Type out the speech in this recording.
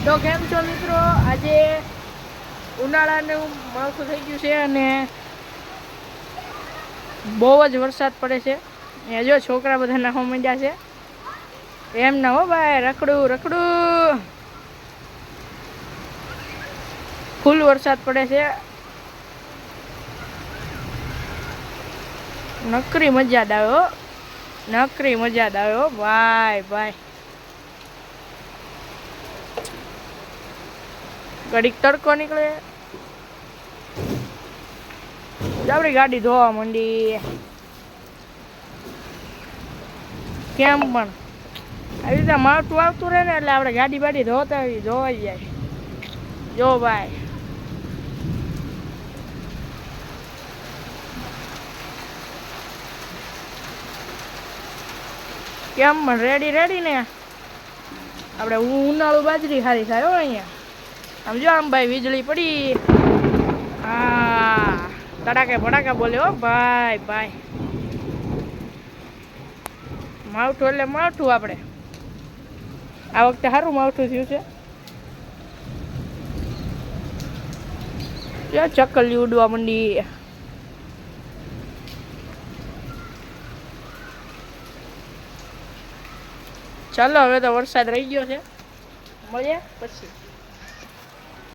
તો કેમ છો મિત્રો? આજે ઉનાળાનું માવઠું થઈ ગયું છે અને બહુ જ વરસાદ પડે છે. એ જો છોકરા બધા નાહવા માંડ્યા છે. એમ ના હો ભાઈ, રખડું રખડું. ફૂલ વરસાદ પડે છે. નકરી મજા જ આવે હો, નકરી મજા જ આવે હો ભાઈ ભાઈ. ઘડીક તડકો નીકળે, આપણી ગાડી ધોવા માંડી. કેમ પણ આવી રીતે માવઠું આવતું રહે ને એટલે આપણે ગાડી બાડી ધોવાઈ જાય. જો ભાઈ, કેમ પણ રેડી ને આપણે ઉનાળુ બાજરી સારી થાય હો અહીંયા. આમ જો આમ ભાઈ વીજળી પડી, હા તડાકે ભડાકા બોલે હો ભાઈ ભાઈ. માવઠું એટલે માવઠું. આપણે આ વખતે સારું માવઠું થયું છે. ક્યાં ચક્કલી ઉડવા માંડી. ચાલો હવે તો વરસાદ રહી ગયો છે, મળીએ પછી.